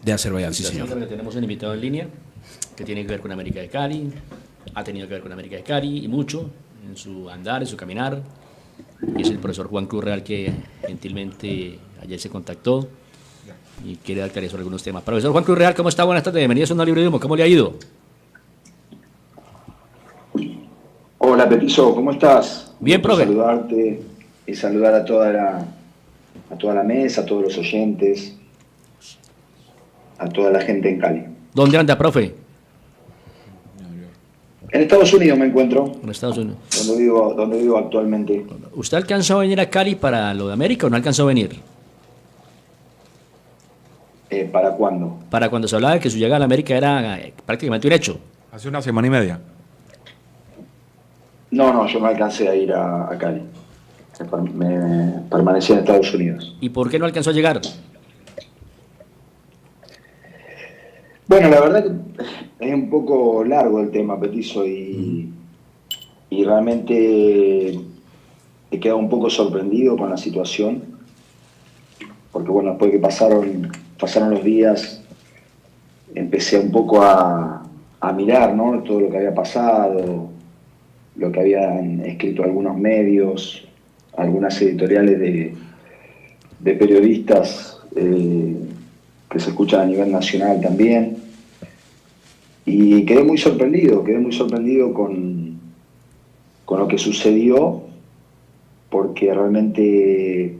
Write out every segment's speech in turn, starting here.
De Azerbaiyán, sí, señor. Tenemos un invitado en línea que tiene que ver con América de Cali, ha tenido que ver con América de Cali y mucho en su andar, en su caminar. Y es el profesor Juan Cruz Real, que gentilmente ayer se contactó y quiere dar claridad sobre algunos temas. Profesor Juan Cruz Real, ¿cómo está? Buenas tardes, bienvenidos a Onda Libre de Humo. ¿Cómo le ha ido? Hola Petizo, ¿cómo estás? Bien, profe. Saludarte y saludar a toda la mesa, a todos los oyentes, a toda la gente en Cali. ¿Dónde anda, profe? En Estados Unidos me encuentro. En Estados Unidos. Donde vivo actualmente. ¿Usted alcanzó a venir a Cali para lo de América o no alcanzó a venir? ¿Para cuándo? Para cuando se hablaba de que su llegada a la América era prácticamente un hecho. Hace una semana y media. No, yo me alcancé a ir a Cali. Me permanecí en Estados Unidos. ¿Y por qué no alcanzó a llegar? Bueno, la verdad que es un poco largo el tema, Petizo, y realmente he quedado un poco sorprendido con la situación, porque bueno, después que pasaron los días, empecé un poco a mirar, ¿no?, todo lo que había pasado, lo que habían escrito algunos medios, algunas editoriales de periodistas que se escuchan a nivel nacional también. Y quedé muy sorprendido con lo que sucedió, porque realmente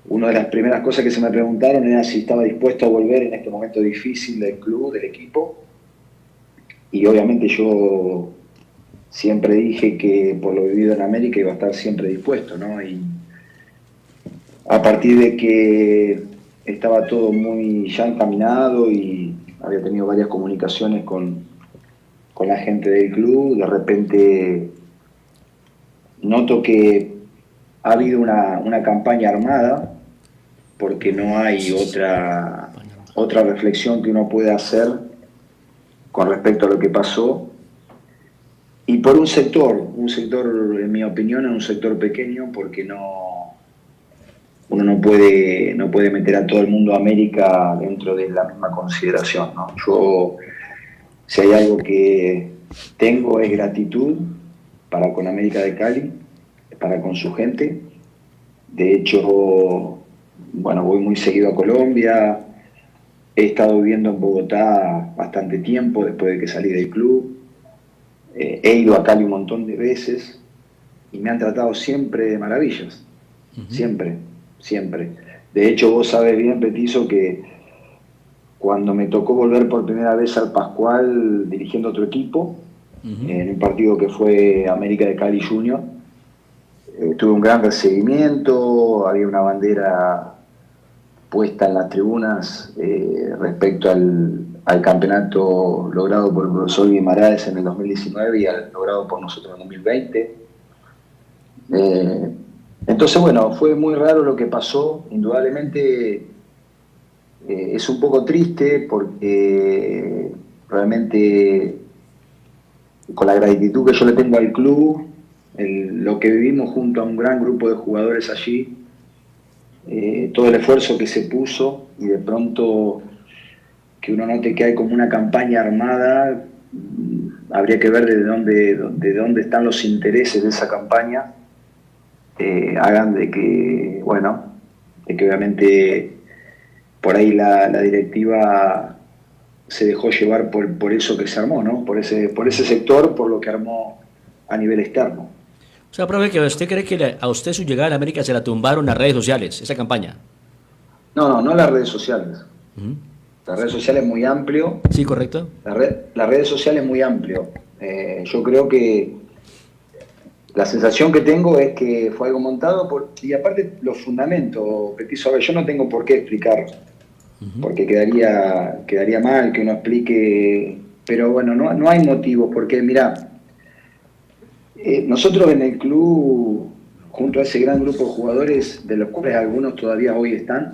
una de las primeras cosas que se me preguntaron era si estaba dispuesto a volver en este momento difícil del club, del equipo. Y obviamente yo siempre dije que por lo vivido en América iba a estar siempre dispuesto, ¿no? Y a partir de que estaba todo muy ya encaminado y había tenido varias comunicaciones con la gente del club, de repente noto que ha habido una campaña armada, porque no hay otra reflexión que uno pueda hacer con respecto a lo que pasó. Y por un sector, en mi opinión, es un sector pequeño, porque uno no puede meter a todo el mundo a América dentro de la misma consideración, ¿no? Yo, si hay algo que tengo, es gratitud para con América de Cali, para con su gente. De hecho, bueno, voy muy seguido a Colombia, he estado viviendo en Bogotá bastante tiempo después de que salí del club, he ido a Cali un montón de veces y me han tratado siempre de maravillas, siempre. De hecho, vos sabés bien, Petizo, que cuando me tocó volver por primera vez al Pascual dirigiendo otro equipo, en un partido que fue América de Cali Junior, tuve un gran recibimiento, había una bandera puesta en las tribunas respecto al campeonato logrado por el profesor Guimaraes en el 2019 y al logrado por nosotros en el 2020. Entonces, bueno, fue muy raro lo que pasó. Indudablemente es un poco triste, porque realmente, con la gratitud que yo le tengo al club, lo que vivimos junto a un gran grupo de jugadores allí, todo el esfuerzo que se puso, y de pronto que uno note que hay como una campaña armada, habría que ver de dónde están los intereses de esa campaña, hagan de que obviamente por ahí la directiva se dejó llevar por eso que se armó, ¿no? Por ese sector, por lo que armó a nivel externo. O sea, profe, que usted cree que a usted su llegada a la América se la tumbaron las redes sociales, esa campaña. No las redes sociales. Las redes sociales es muy amplio. Sí, correcto. Las redes sociales es muy amplio. Yo creo que la sensación que tengo es que fue algo montado y aparte los fundamentos, Petizo, a ver, yo no tengo por qué explicar, porque quedaría mal que uno explique, pero bueno, no hay motivos, porque mirá, nosotros en el club, junto a ese gran grupo de jugadores, de los cuales algunos todavía hoy están,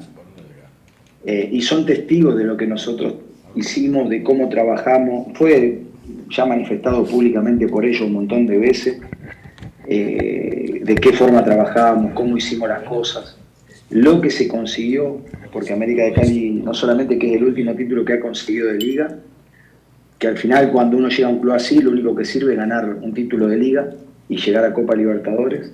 y son testigos de lo que nosotros hicimos, de cómo trabajamos, fue ya manifestado públicamente por ellos un montón de veces, de qué forma trabajábamos, cómo hicimos las cosas. lo que se consiguió, porque América de Cali no solamente que es el último título que ha conseguido de liga, que al final cuando uno llega a un club así, lo único que sirve es ganar un título de liga y llegar a Copa Libertadores.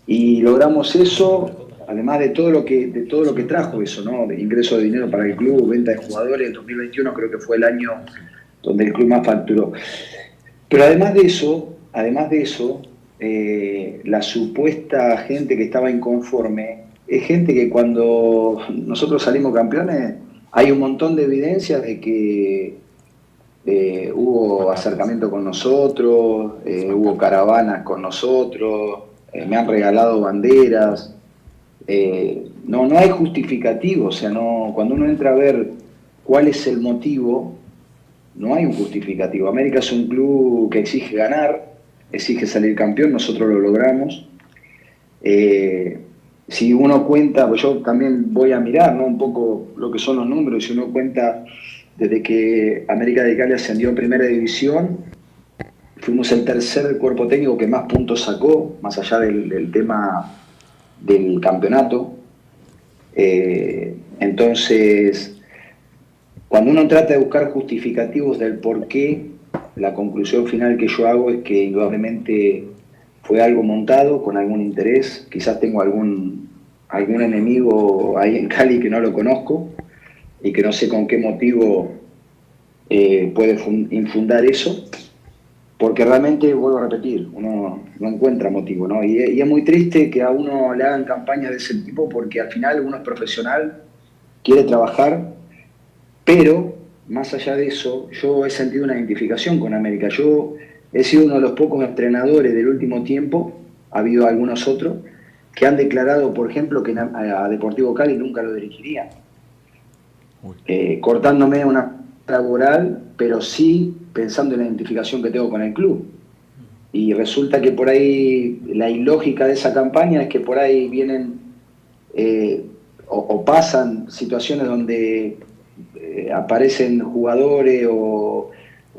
Y logramos eso, además de todo lo que trajo eso, ¿no? De ingreso de dinero para el club, venta de jugadores. El 2021 creo que fue el año donde el club más facturó. Pero además de eso, la supuesta gente que estaba inconforme es gente que cuando nosotros salimos campeones hay un montón de evidencias de que hubo acercamiento con nosotros, hubo caravanas con nosotros, me han regalado banderas. No hay justificativo, o sea, no, cuando uno entra a ver cuál es el motivo, no hay un justificativo. América es un club que exige ganar, exige salir campeón, nosotros lo logramos. Si uno cuenta, pues yo también voy a mirar, ¿no?, un poco lo que son los números, si uno cuenta desde que América de Cali ascendió en Primera División, fuimos el tercer cuerpo técnico que más puntos sacó, más allá del tema del campeonato. Entonces, cuando uno trata de buscar justificativos del por qué, la conclusión final que yo hago es que indudablemente fue algo montado con algún interés. Quizás tengo algún enemigo ahí en Cali que no lo conozco y que no sé con qué motivo puede infundar eso, porque realmente, vuelvo a repetir, uno no encuentra motivo, ¿no? Y es muy triste que a uno le hagan campañas de ese tipo, porque al final uno es profesional, quiere trabajar, pero más allá de eso, yo he sentido una identificación con América. Yo he sido uno de los pocos entrenadores del último tiempo, ha habido algunos otros, que han declarado, por ejemplo, que a Deportivo Cali nunca lo dirigirían. Cortándome una laboral, pero sí pensando en la identificación que tengo con el club. Y resulta que por ahí la ilógica de esa campaña es que por ahí vienen o pasan situaciones donde aparecen jugadores o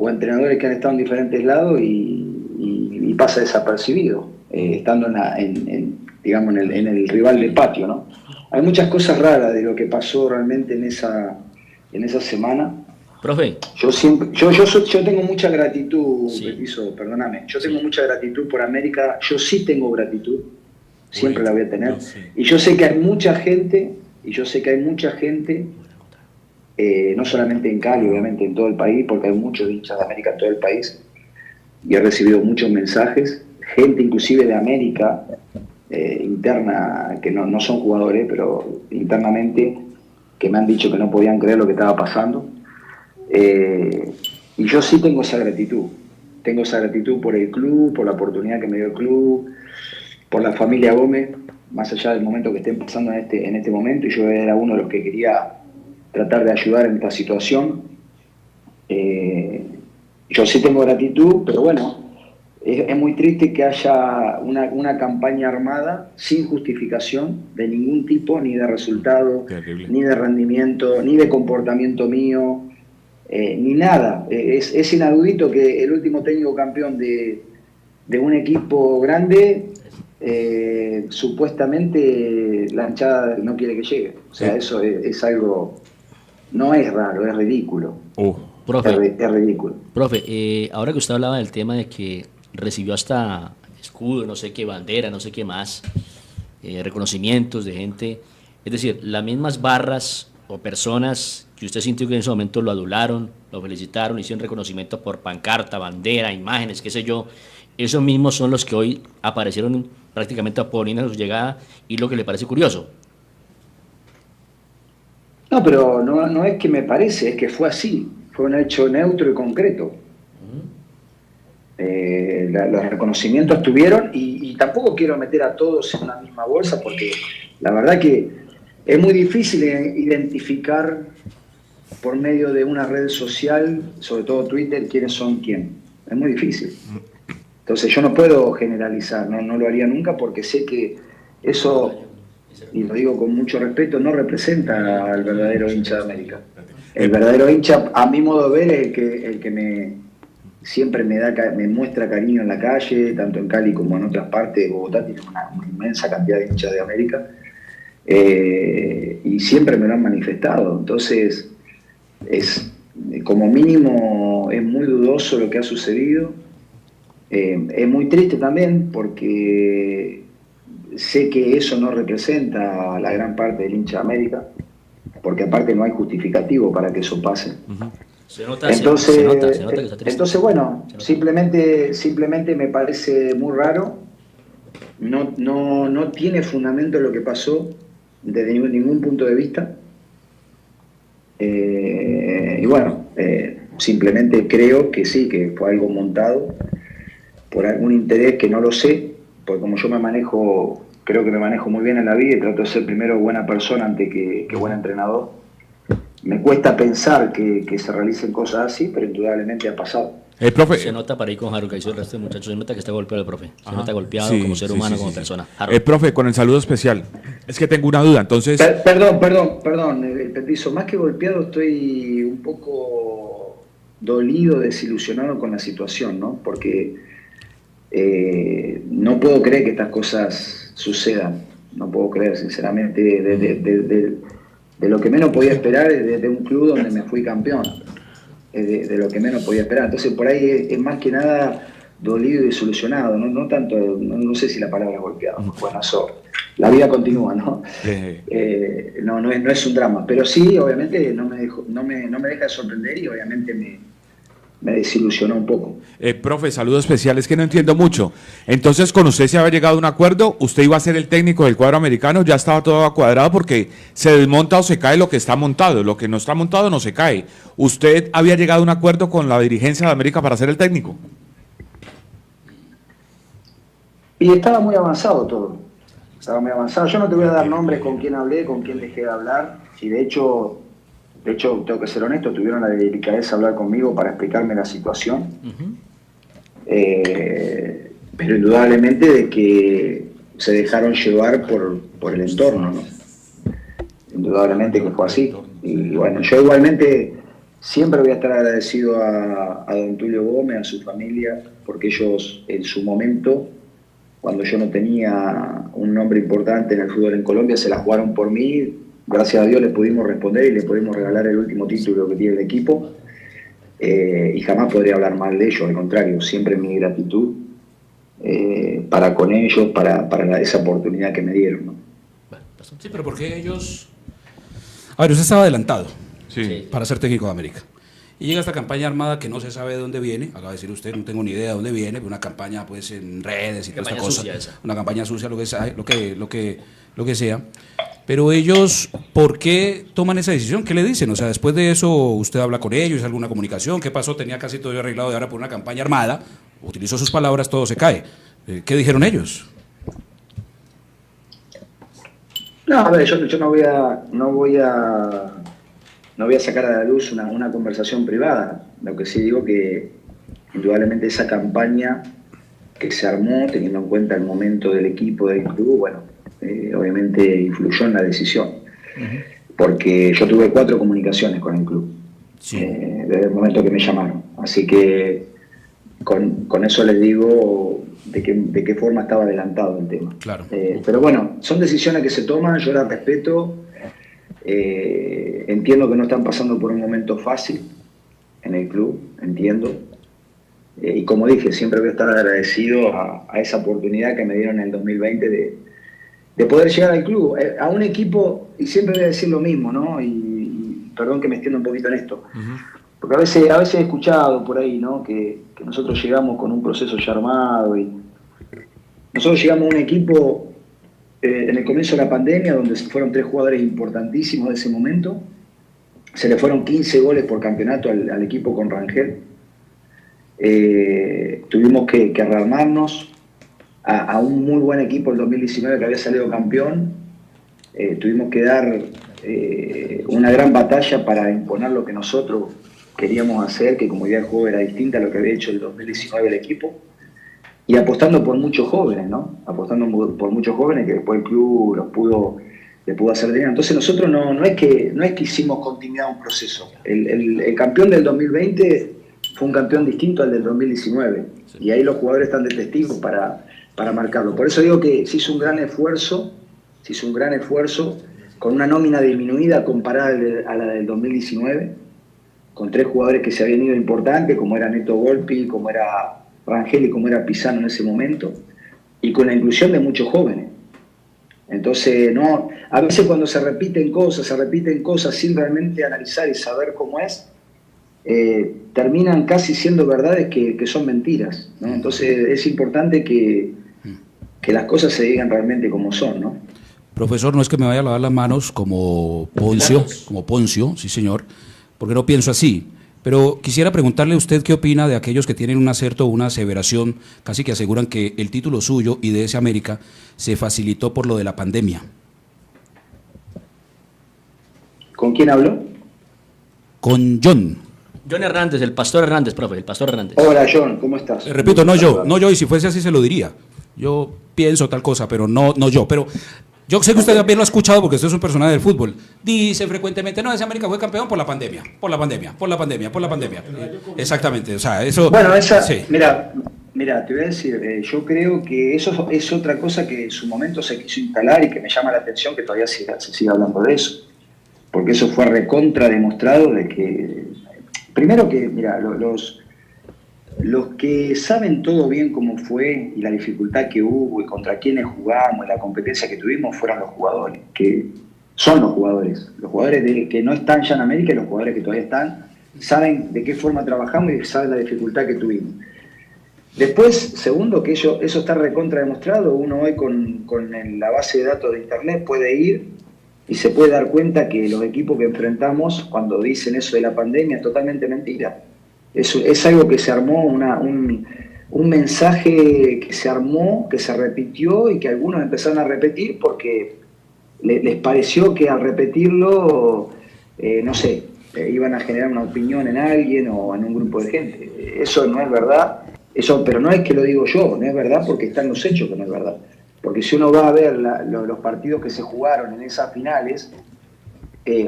entrenadores que han estado en diferentes lados y pasa desapercibido, estando digamos, en el rival del patio, ¿no? Hay muchas cosas raras de lo que pasó realmente en esa semana. Profe. Yo tengo mucha gratitud, sí. Perdóname, yo tengo mucha gratitud por América, yo sí tengo gratitud, siempre la voy a tener, y yo sé que hay mucha gente, no solamente en Cali, obviamente en todo el país, porque hay muchos hinchas de América en todo el país, y he recibido muchos mensajes, gente inclusive de América, interna, que no son jugadores, pero internamente, que me han dicho que no podían creer lo que estaba pasando. Y yo sí tengo esa gratitud por el club, por la oportunidad que me dio el club, por la familia Gómez, más allá del momento que estén pasando en este momento, y yo era uno de los que quería tratar de ayudar en esta situación. Yo sí tengo gratitud, pero bueno, es muy triste que haya una campaña armada sin justificación de ningún tipo, ni de resultado, ni de rendimiento, ni de comportamiento mío, ni nada. Es inaudito que el último técnico campeón de un equipo grande, supuestamente la hinchada no quiere que llegue. O sea, eso es algo, no es raro, es ridículo. Profe, es ridículo. Profe, ahora que usted hablaba del tema de que recibió hasta escudo, no sé qué, bandera, no sé qué más, reconocimientos de gente, es decir, las mismas barras o personas que usted sintió que en ese momento lo adularon, lo felicitaron, hicieron reconocimiento por pancarta, bandera, imágenes, qué sé yo, esos mismos son los que hoy aparecieron prácticamente a Paulina a su llegada, y lo que le parece curioso. No, pero no es que me parece, es que fue así, fue un hecho neutro y concreto. Los reconocimientos tuvieron, y tampoco quiero meter a todos en una misma bolsa, porque la verdad que es muy difícil identificar por medio de una red social, sobre todo Twitter, quiénes son quién. Es muy difícil. Entonces yo no puedo generalizar, no lo haría nunca, porque sé que eso, y lo digo con mucho respeto, no representa al verdadero hincha de América. El verdadero hincha, a mi modo de ver, es el que siempre me muestra cariño en la calle, tanto en Cali como en otras partes de Bogotá. Tiene una inmensa cantidad de hinchas de América. y siempre me lo han manifestado. Entonces, como mínimo es muy dudoso lo que ha sucedido. Es muy triste también porque sé que eso no representa a la gran parte del hincha de América, porque aparte no hay justificativo para que eso pase. Se nota, Entonces, se nota que está triste. entonces bueno, simplemente me parece muy raro. No tiene fundamento lo que pasó desde ningún punto de vista. Y bueno, simplemente creo que sí, que fue algo montado por algún interés que no lo sé, porque como yo me manejo, creo que me manejo muy bien en la vida y trato de ser primero buena persona antes que buen entrenador. Me cuesta pensar que se realicen cosas así, pero indudablemente ha pasado. Profe, Se nota para ir con Haruka y el resto de muchachos, se nota que está golpeado el profe. Se nota golpeado sí, como ser sí, humano, sí, como sí. persona. Profe, con el saludo especial. Es que tengo una duda, entonces... Perdón, el petizo, más que golpeado estoy un poco dolido, desilusionado con la situación, ¿no? Porque no puedo creer que estas cosas sucedan, no puedo creer, sinceramente, de lo que menos podía esperar es de un club donde me fui campeón, de lo que menos podía esperar. Entonces por ahí es más que nada dolido y desilusionado, no tanto, no sé si la palabra es golpeado, bueno, eso, la vida continúa, ¿no? No es un drama, pero sí, obviamente no me deja de sorprender y obviamente me desilusionó un poco. Profe, saludo especial, es que no entiendo mucho. Entonces, con usted se había llegado a un acuerdo, usted iba a ser el técnico del cuadro americano, ya estaba todo cuadrado porque se desmonta o se cae lo que está montado, lo que no está montado no se cae. ¿Usted había llegado a un acuerdo con la dirigencia de América para ser el técnico? Y estaba muy avanzado todo, estaba muy avanzado. Yo no te voy a dar nombres con quién hablé, con quién dejé de hablar, y de hecho, tengo que ser honesto, tuvieron la delicadeza de hablar conmigo para explicarme la situación. Pero indudablemente de que se dejaron llevar por el entorno, ¿no? Indudablemente que fue así. Y bueno, yo igualmente siempre voy a estar agradecido a don Tulio Gómez, a su familia, porque ellos en su momento, cuando yo no tenía un nombre importante en el fútbol en Colombia, se la jugaron por mí. Gracias a Dios le pudimos responder y le pudimos regalar el último título que tiene el equipo. Y jamás podría hablar mal de ellos, al contrario, siempre mi gratitud para con ellos, para esa oportunidad que me dieron, ¿no? Sí, pero ¿por qué ellos...? A ver, usted estaba adelantado Sí. para ser técnico de América. Y llega esta campaña armada que no se sabe de dónde viene, acaba de decir usted, no tengo ni idea de dónde viene, una campaña pues en redes y toda esta cosa, una campaña sucia, lo que sea. Pero ellos, ¿por qué toman esa decisión? ¿Qué le dicen? O sea, después de eso, ¿usted habla con ellos, alguna comunicación? ¿Qué pasó? Tenía casi todo arreglado y ahora por una campaña armada, utilizó sus palabras, todo se cae. ¿Qué dijeron ellos? No, a ver, yo no voy a sacar a la luz una conversación privada. Lo que sí digo que indudablemente esa campaña que se armó, teniendo en cuenta el momento del equipo, del club, bueno, obviamente influyó en la decisión. Porque yo tuve 4 comunicaciones con el club, Sí. desde el momento que me llamaron. Así que con eso les digo de qué forma estaba adelantado el tema. Claro. Pero bueno, son decisiones que se toman, yo las respeto. Entiendo que no están pasando por un momento fácil en el club, entiendo. Y como dije, siempre voy a estar agradecido a esa oportunidad que me dieron en el 2020 de poder llegar al club, a un equipo, y siempre voy a decir lo mismo, ¿no? Y perdón que me extienda un poquito en esto, porque a veces he escuchado por ahí, ¿no? Que nosotros llegamos con un proceso ya armado, y nosotros llegamos a un equipo en el comienzo de la pandemia, donde fueron 3 jugadores importantísimos de ese momento, se le fueron 15 goles por campeonato al equipo con Rangel. Tuvimos que rearmarnos a un muy buen equipo el 2019 que había salido campeón. Tuvimos que dar una gran batalla para imponer lo que nosotros queríamos hacer, que como idea de juego era distinta a lo que había hecho el 2019 el equipo, y apostando por muchos jóvenes, ¿no? Apostando por muchos jóvenes que después el club le pudo hacer dinero. Entonces nosotros no es que hicimos continuidad un proceso. El campeón del 2020 fue un campeón distinto al del 2019, y ahí los jugadores están de testigos para marcarlo. Por eso digo que se hizo un gran esfuerzo se hizo un gran esfuerzo, con una nómina disminuida comparada a la del 2019, con 3 jugadores que se habían ido importantes, como era Neto Volpi, como era Rangel y como era Pizano en ese momento, y con la inclusión de muchos jóvenes. Entonces, no, a veces cuando se repiten cosas sin realmente analizar y saber cómo es, terminan casi siendo verdades que son mentiras, ¿no? Entonces es importante que las cosas se digan realmente como son, ¿no? Profesor, no es que me vaya a lavar las manos como Poncio, sí señor, porque no pienso así. Pero quisiera preguntarle a usted qué opina de aquellos que tienen un acierto o una aseveración, casi que aseguran que el título suyo y de ese América se facilitó por lo de la pandemia. ¿Con quién habló? Con John. John Hernández, el Pastor Hernández, profe, el Pastor Hernández. Hola John, ¿cómo estás? Repito, no yo, y si fuese así se lo diría. Yo pienso tal cosa, pero no yo. Pero yo sé que usted también lo ha escuchado porque usted es un personaje del fútbol. Dice frecuentemente, no, ese América fue campeón por la pandemia. Exactamente, o sea, eso... Bueno, sí. Mira, te voy a decir, yo creo que eso es otra cosa que en su momento se quiso instalar y que me llama la atención que todavía se siga hablando de eso. Porque eso fue recontra demostrado de que... Primero que, mira, los que saben todo bien cómo fue y la dificultad que hubo y contra quiénes jugamos y la competencia que tuvimos fueron los jugadores, que son los jugadores que no están ya en América y los jugadores que todavía están, saben de qué forma trabajamos y saben la dificultad que tuvimos. Después, segundo, que eso está recontra demostrado, uno hoy con la base de datos de internet puede ir y se puede dar cuenta que los equipos que enfrentamos, cuando dicen eso de la pandemia, es totalmente mentira. Es algo que se armó, un mensaje que se armó, que se repitió y que algunos empezaron a repetir porque les pareció que al repetirlo, no sé, iban a generar una opinión en alguien o en un grupo de gente. Eso no es verdad, pero no es que lo digo yo, no es verdad porque están los hechos que no es verdad. Porque si uno va a ver los partidos que se jugaron en esas finales,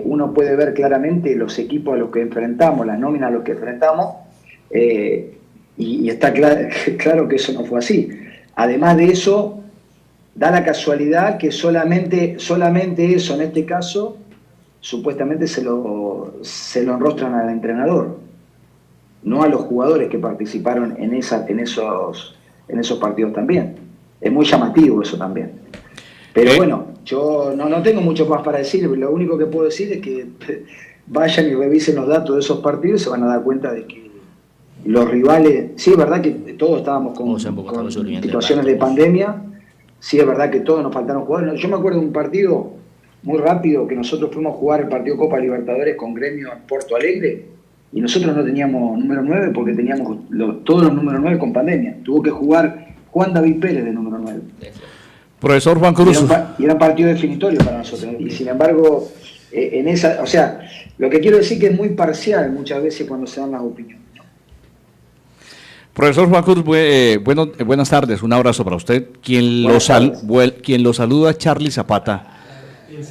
uno puede ver claramente los equipos a los que enfrentamos, las nóminas a los que enfrentamos, y está claro que eso no fue así. Además de eso, da la casualidad que solamente eso, en este caso, supuestamente se lo enrostran al entrenador, no a los jugadores que participaron en esos partidos también. Es muy llamativo eso también. Pero bueno, yo no tengo mucho más para decir. Lo único que puedo decir es que vayan y revisen los datos de esos partidos y se van a dar cuenta de que los rivales... Sí, es verdad que todos estábamos con situaciones de pandemia. Sí, es verdad que todos nos faltaron jugadores. Yo me acuerdo de un partido muy rápido que nosotros fuimos a jugar el partido Copa Libertadores con Gremio en Porto Alegre y nosotros no teníamos número 9 porque teníamos todos los números 9 con pandemia. Tuvo que jugar Juan David Pérez de número 9. Profesor Juan Cruz. Y era un partido definitorio para nosotros. Y sin embargo, o sea, lo que quiero decir que es muy parcial muchas veces cuando se dan las opiniones, ¿no? Profesor Juan Cruz, buenas tardes, un abrazo para usted. Quien lo saluda es Charly Zapata,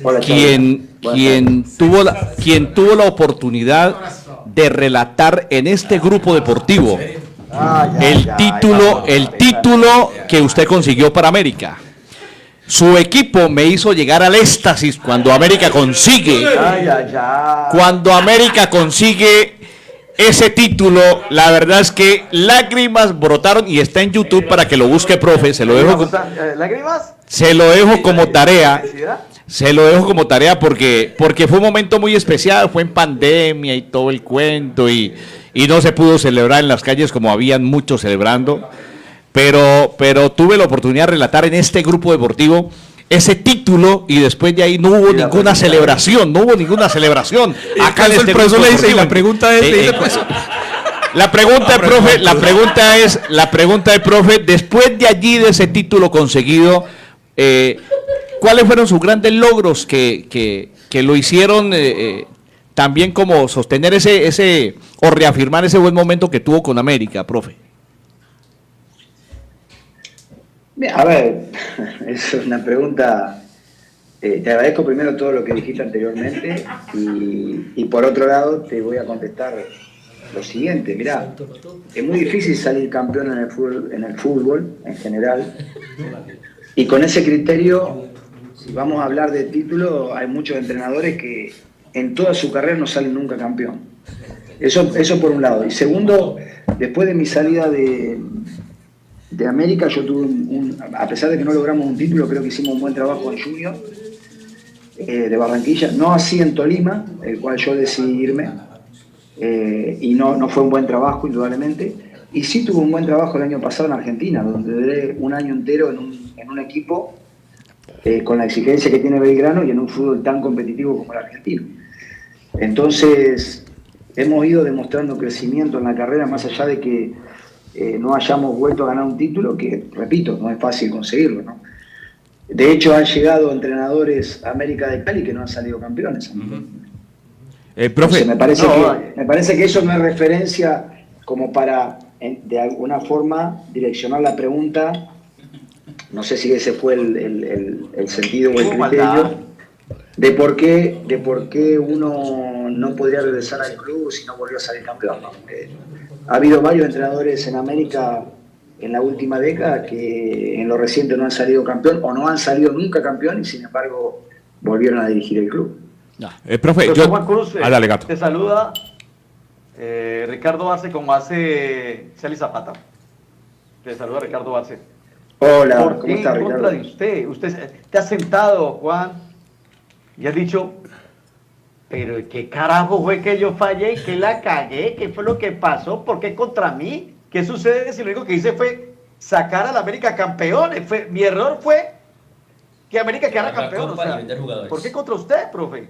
Hola, quien tuvo la oportunidad de relatar en este grupo deportivo el título que usted consiguió para América. Su equipo me hizo llegar al éxtasis cuando América consigue ese título. La verdad es que lágrimas brotaron y está en YouTube para que lo busque, profe. Se lo dejo como tarea. Se lo dejo como tarea porque fue un momento muy especial, fue en pandemia y todo el cuento y no se pudo celebrar en las calles como habían muchos celebrando, pero tuve la oportunidad de relatar en este grupo deportivo ese título y después de ahí no hubo ninguna celebración. Acá en este profesor le dice, y la pregunta es, la pregunta es, profe, después de allí, de ese título conseguido, ¿cuáles fueron sus grandes logros que lo hicieron también como sostener ese o reafirmar ese buen momento que tuvo con América, profe? A ver, es una pregunta. Te agradezco primero todo lo que dijiste anteriormente y por otro lado te voy a contestar lo siguiente. Mirá, es muy difícil salir campeón en el fútbol en general y con ese criterio si vamos a hablar de título, hay muchos entrenadores que en toda su carrera no salen nunca campeón. Eso por un lado. Y segundo, después de mi salida de América, yo tuve a pesar de que no logramos un título, creo que hicimos un buen trabajo en Junior de Barranquilla, no así en Tolima, el cual yo decidí irme, y no fue un buen trabajo, indudablemente. Y sí tuve un buen trabajo el año pasado en Argentina, donde duré un año entero en un equipo con la exigencia que tiene Belgrano y en un fútbol tan competitivo como el argentino. Entonces, hemos ido demostrando crecimiento en la carrera, más allá de que no hayamos vuelto a ganar un título, que, repito, no es fácil conseguirlo, ¿no? De hecho, han llegado entrenadores a América de Cali que no han salido campeones. Profe, me parece que eso no es referencia como para, de alguna forma, direccionar la pregunta. No sé si ese fue el sentido o el criterio de por qué uno no podría regresar al club si no volvió a salir campeón, ¿no? Ha habido varios entrenadores en América en la última década que en lo reciente no han salido campeón o no han salido nunca campeón y sin embargo volvieron a dirigir el club. Profe, Juan Cruz, dale, Gato. te saluda Ricardo Arce como hace Celi Zapata. Te saluda Ricardo Arce. Hola, ¿cómo está, Ricardo? En contra de usted. Usted te ha sentado, Juan, y has dicho, pero ¿qué carajo fue que yo fallé? ¿Qué la cagué? ¿Qué fue lo que pasó? ¿Por qué contra mí? ¿Qué sucede si lo único que hice fue sacar a la América campeón? Mi error fue que América quedara campeón. O sea, ¿por qué contra usted, profe?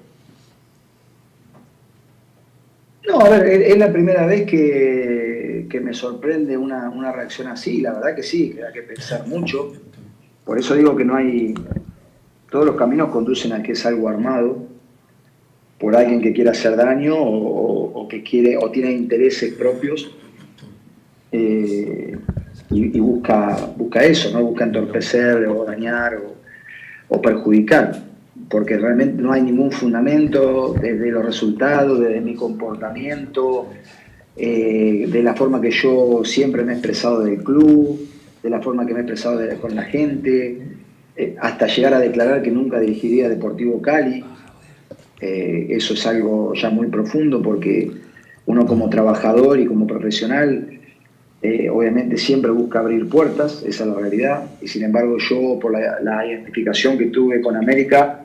No, a ver, es la primera vez que me sorprende una reacción así. La verdad que sí, que hay que pensar mucho. Por eso digo que no hay... Todos los caminos conducen a que es algo armado por alguien que quiera hacer daño o que quiere o tiene intereses propios y busca eso, ¿no? Busca entorpecer o dañar o perjudicar, porque realmente no hay ningún fundamento desde los resultados, desde mi comportamiento, de la forma que yo siempre me he expresado del club, de la forma que me he expresado con la gente, hasta llegar a declarar que nunca dirigiría Deportivo Cali. Eso es algo ya muy profundo porque uno como trabajador y como profesional obviamente siempre busca abrir puertas, esa es la realidad, y sin embargo yo por la identificación que tuve con América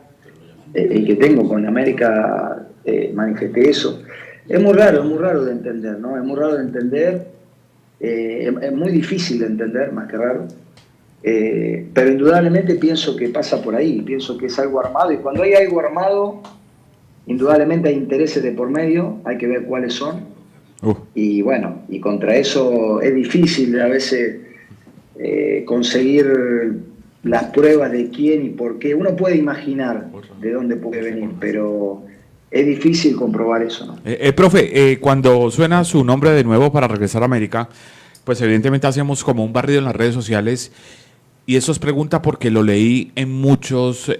y que tengo con América manifesté eso. Es muy raro de entender, ¿no? Es muy raro de entender, es muy difícil de entender, más que raro. Pero indudablemente pienso que pasa por ahí, pienso que es algo armado, y cuando hay algo armado, indudablemente hay intereses de por medio, hay que ver cuáles son, y bueno, y contra eso es difícil a veces conseguir las pruebas de quién y por qué. Uno puede imaginar de dónde puede venir, pero es difícil comprobar eso, ¿no? Profe, cuando suena su nombre de nuevo para regresar a América, pues evidentemente hacemos como un barrido en las redes sociales. Y eso es pregunta porque lo leí en muchos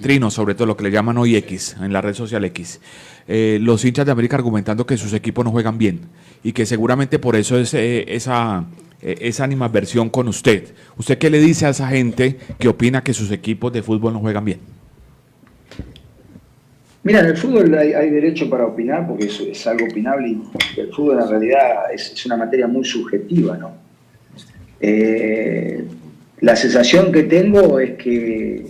trinos, sobre todo lo que le llaman hoy X, en la red social X. Los hinchas de América argumentando que sus equipos no juegan bien y que seguramente por eso es esa animadversión con usted. ¿Usted qué le dice a esa gente que opina que sus equipos de fútbol no juegan bien? Mira, en el fútbol hay derecho para opinar porque es algo opinable y el fútbol en realidad es una materia muy subjetiva, ¿no? La sensación que tengo es que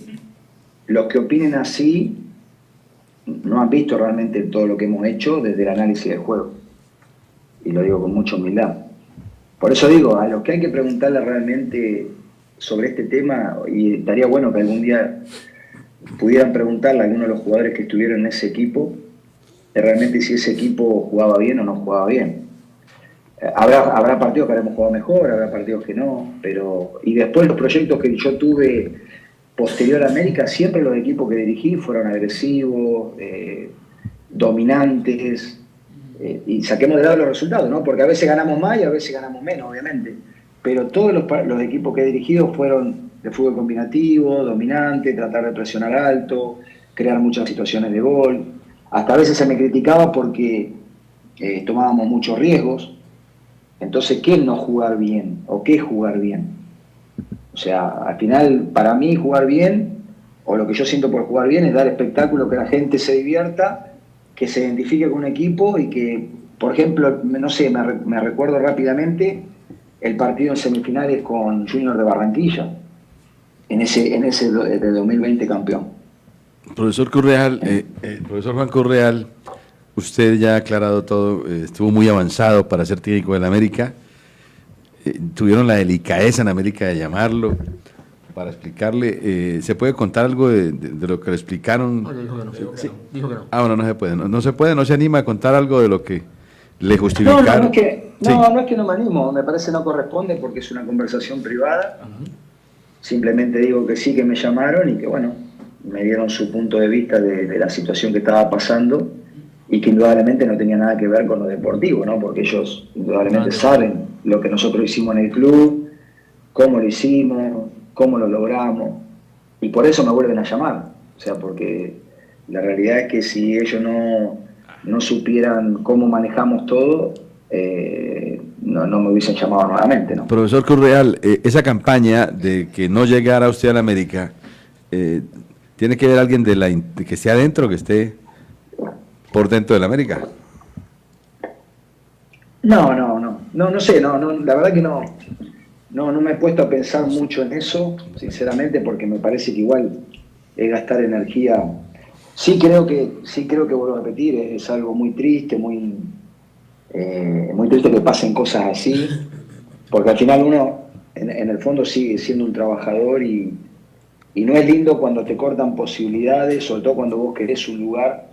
los que opinen así no han visto realmente todo lo que hemos hecho desde el análisis del juego. Y lo digo con mucha humildad. Por eso digo, a los que hay que preguntarle realmente sobre este tema, y estaría bueno que algún día pudieran preguntarle a alguno de los jugadores que estuvieron en ese equipo, de realmente si ese equipo jugaba bien o no jugaba bien. Habrá partidos que habremos jugado mejor, habrá partidos que no, pero... Y después los proyectos que yo tuve posterior a América, siempre los equipos que dirigí fueron agresivos, dominantes, y saquemos de lado los resultados, ¿no? Porque a veces ganamos más y a veces ganamos menos, obviamente. Pero todos los equipos que he dirigido fueron de fútbol combinativo, dominante, tratar de presionar alto, crear muchas situaciones de gol. Hasta a veces se me criticaba porque tomábamos muchos riesgos. Entonces, ¿qué es no jugar bien? ¿O qué es jugar bien? O sea, al final, para mí, jugar bien o lo que yo siento por jugar bien es dar espectáculo, que la gente se divierta, que se identifique con un equipo y que, por ejemplo, no sé, me recuerdo rápidamente el partido en semifinales con Junior de Barranquilla, en ese de 2020 campeón. Profesor Curreal, profesor Juan Curreal, usted ya ha aclarado todo, estuvo muy avanzado para ser técnico del América, tuvieron la delicadeza en América de llamarlo para explicarle. ¿Se puede contar algo de lo que le explicaron? No, dijo que no. Sí. Dijo que no. Ah, bueno, no se puede, no se puede, no se anima a contar algo de lo que le justificaron. No es que no me animo, me parece no corresponde porque es una conversación privada. Simplemente digo que sí, que me llamaron y que bueno, me dieron su punto de vista de la situación que estaba pasando y que indudablemente no tenía nada que ver con lo deportivo, ¿no? Porque ellos indudablemente saben lo que nosotros hicimos en el club, cómo lo hicimos, cómo lo logramos, y por eso me vuelven a llamar. O sea, porque la realidad es que si ellos no supieran cómo manejamos todo, no me hubiesen llamado nuevamente, ¿no? Profesor Curreal, esa campaña de que no llegara usted a la América, ¿tiene que ver alguien de que esté adentro, que esté por dentro de la América? No sé, la verdad que no me he puesto a pensar mucho en eso, sinceramente, porque me parece que igual es gastar energía. Sí creo que vuelvo a repetir, es algo muy triste, muy triste que pasen cosas así, porque al final uno en el fondo sigue siendo un trabajador y no es lindo cuando te cortan posibilidades, sobre todo cuando vos querés un lugar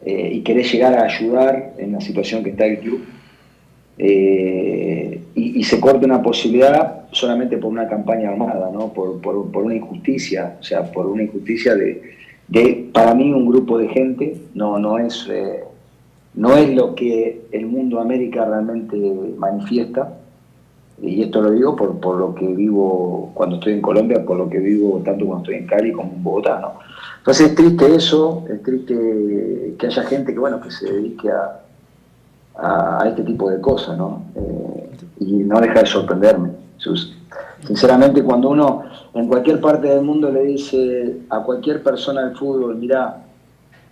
y querés llegar a ayudar en la situación que está el club. Y se corta una posibilidad solamente por una campaña armada, ¿no? Por una injusticia, o sea, por una injusticia de para mí un grupo de gente, no es lo que el mundo América realmente manifiesta, y esto lo digo por lo que vivo cuando estoy en Colombia, por lo que vivo tanto cuando estoy en Cali como en Bogotá, ¿no? Entonces es triste eso, es triste que haya gente que se dedique a este tipo de cosas, ¿no? Y no deja de sorprenderme. Sinceramente, cuando uno en cualquier parte del mundo le dice a cualquier persona del fútbol, mirá,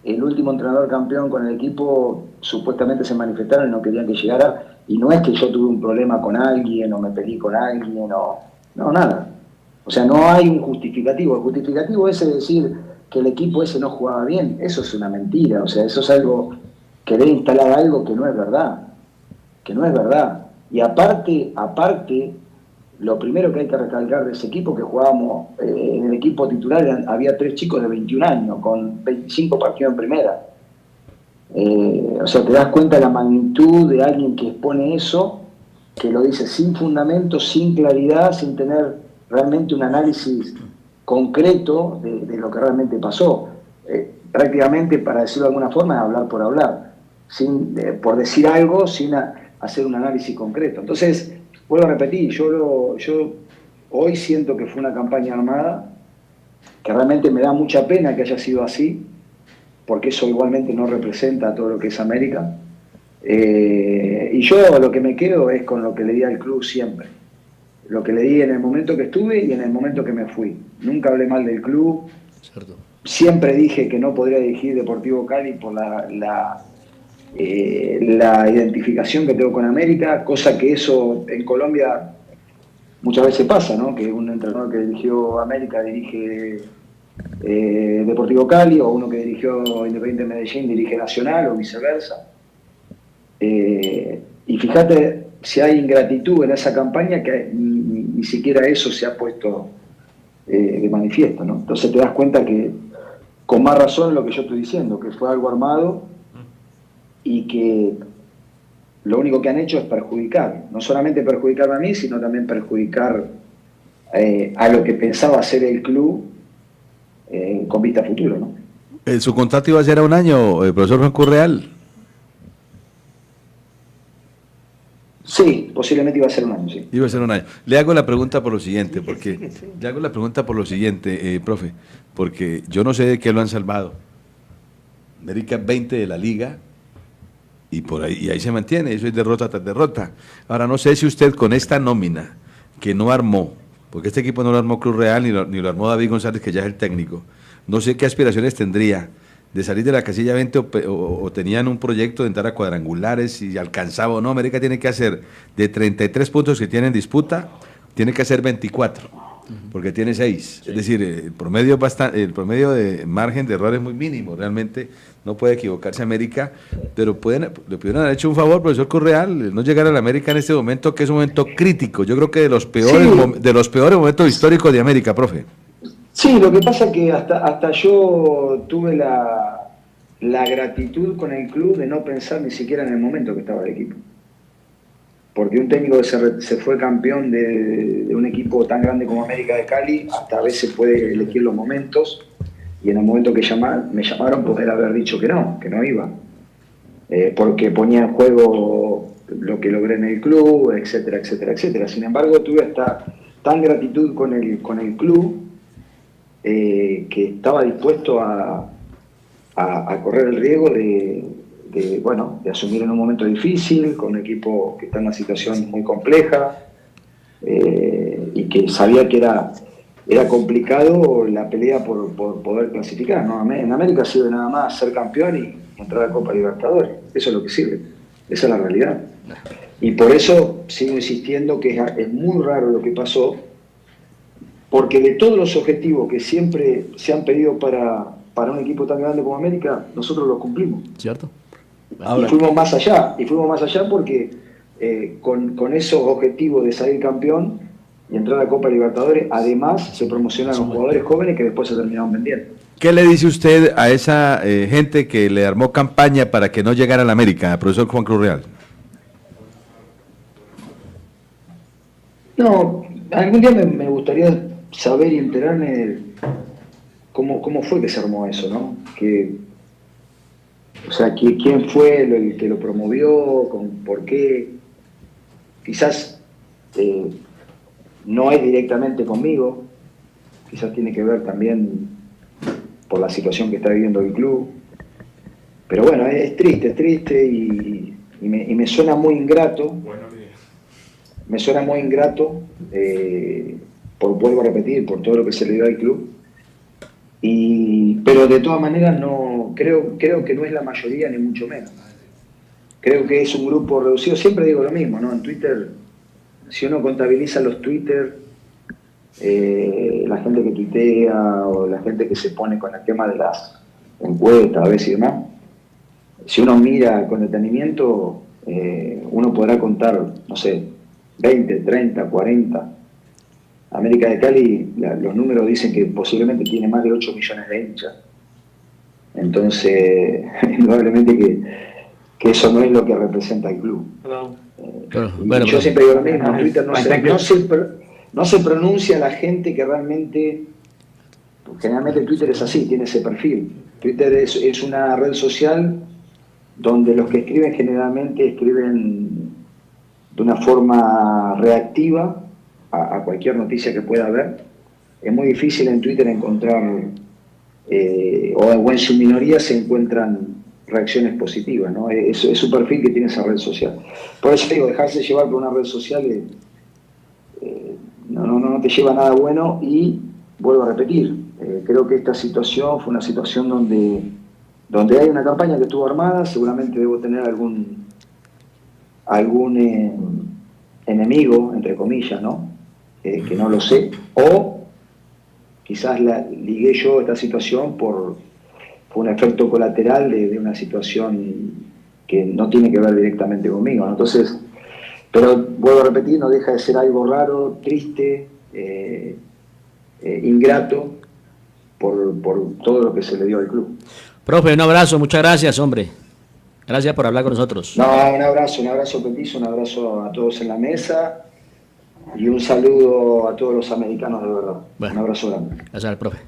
el último entrenador campeón con el equipo supuestamente se manifestaron y no querían que llegara, y no es que yo tuve un problema con alguien o me peleé con alguien, no, nada. O sea, no hay un justificativo. El justificativo ese de decir que el equipo ese no jugaba bien, eso es una mentira. O sea, eso es algo, querer instalar algo que no es verdad. Y aparte, lo primero que hay que recalcar de ese equipo, que jugábamos, en el equipo titular había 3 chicos de 21 años, con 25 partidos en primera. O sea, te das cuenta de la magnitud de alguien que expone eso, que lo dice sin fundamento, sin claridad, sin tener realmente un análisis concreto de lo que realmente pasó. Prácticamente, para decirlo de alguna forma, es hablar por hablar, por decir algo sin hacer un análisis concreto. Entonces, vuelvo a repetir, yo hoy siento que fue una campaña armada, que realmente me da mucha pena que haya sido así, porque eso igualmente no representa todo lo que es América. Y yo lo que me quedo es con lo que le di al club siempre. Lo que le di en el momento que estuve y en el momento que me fui. Nunca hablé mal del club. Cierto. Siempre dije que no podría dirigir Deportivo Cali por la identificación que tengo con América, cosa que eso en Colombia muchas veces pasa, ¿no? Que un entrenador que dirigió América dirige Deportivo Cali, o uno que dirigió Independiente Medellín dirige Nacional, o viceversa. Y fíjate si hay ingratitud en esa campaña, que ni siquiera eso se ha puesto de manifiesto, ¿no? Entonces te das cuenta que con más razón lo que yo estoy diciendo, que fue algo armado y que lo único que han hecho es perjudicar, no solamente perjudicarme a mí, sino también perjudicar a lo que pensaba hacer el club con vista a futuro, ¿no? ¿Su contrato iba a ser a un año, profesor Juan Curreal? Sí, posiblemente iba a ser un año, sí. Iba a ser un año. Le hago la pregunta por lo siguiente, profe, porque yo no sé de qué lo han salvado. América 20 de la Liga, y ahí se mantiene, eso es derrota tras derrota. Ahora, no sé si usted con esta nómina que no armó, porque este equipo no lo armó Cruz Real ni lo armó David González, que ya es el técnico, no sé qué aspiraciones tendría de salir de la casilla 20 o tenían un proyecto de entrar a cuadrangulares y alcanzaba o no. América tiene que hacer de 33 puntos que tiene en disputa, tiene que hacer 24, porque tiene 6. Sí. Es decir, el promedio de margen de error es muy mínimo, realmente no puede equivocarse América, pero le pudieron haber hecho un favor, profesor Correal, no llegar a la América en este momento, que es un momento crítico, yo creo que de los peores momentos históricos de América, profe. Sí, lo que pasa es que hasta yo tuve la gratitud con el club de no pensar ni siquiera en el momento que estaba el equipo. Porque un técnico que se fue campeón de un equipo tan grande como América de Cali, hasta a veces puede elegir los momentos, y en el momento que me llamaron poder haber dicho que no iba. Porque ponía en juego lo que logré en el club, etcétera, etcétera, etcétera. Sin embargo, tuve hasta tan gratitud con el club, que estaba dispuesto a correr el riesgo de asumir en un momento difícil, con un equipo que está en una situación muy compleja, y que sabía que era complicado la pelea por poder clasificar, ¿no? En América sirve nada más ser campeón y entrar a Copa Libertadores. Eso es lo que sirve, esa es la realidad. Y por eso sigo insistiendo que es muy raro lo que pasó, porque de todos los objetivos que siempre se han pedido para un equipo tan grande como América, nosotros los cumplimos. ¿Cierto? Y fuimos más allá porque con esos objetivos de salir campeón y entrar a Copa Libertadores, además se promocionaron jugadores jóvenes que después se terminaron vendiendo. ¿Qué le dice usted a esa gente que le armó campaña para que no llegara a la América, profesor Juan Cruz Real? No, algún día me gustaría saber y enterarme de cómo fue que se armó eso, ¿no? ¿Quién fue el que lo promovió? ¿Por qué? Quizás no es directamente conmigo, quizás tiene que ver también por la situación que está viviendo el club. Pero bueno, es triste y me suena muy ingrato. Me suena muy ingrato, vuelvo a repetir, por todo lo que se le dio al club. Pero de todas maneras no creo que no es la mayoría ni mucho menos. Creo que es un grupo reducido. Siempre digo lo mismo, ¿no? En Twitter, si uno contabiliza los Twitter, la gente que tuitea o la gente que se pone con el tema de las encuestas a veces y demás, si uno mira con detenimiento, uno podrá contar, no sé, 20, 30, 40. América de Cali, los números dicen que posiblemente tiene más de 8 millones de hinchas. Entonces, indudablemente que eso no es lo que representa el club. Yo siempre digo lo mismo, en Twitter no se pronuncia la gente que realmente... Generalmente Twitter es así, tiene ese perfil. Twitter es una red social donde los que escriben generalmente escriben de una forma reactiva a cualquier noticia que pueda haber. Es muy difícil en Twitter encontrar, o en su minoría se encuentran reacciones positivas, ¿no? Es su perfil que tiene esa red social. Por eso digo, dejarse llevar por una red social no te lleva a nada bueno, y vuelvo a repetir, creo que esta situación fue una situación donde hay una campaña que estuvo armada, seguramente debo tener algún enemigo, entre comillas, ¿no? Que no lo sé, o quizás ligué yo esta situación por un efecto colateral de una situación que no tiene que ver directamente conmigo, ¿no? Entonces, pero vuelvo a repetir, no deja de ser algo raro, triste, ingrato por todo lo que se le dio al club. Profe, un abrazo, muchas gracias, hombre. Gracias por hablar con nosotros. No, un abrazo Petizo, un abrazo a todos en la mesa y un saludo a todos los americanos de verdad. Bueno, un abrazo grande. Gracias al profe.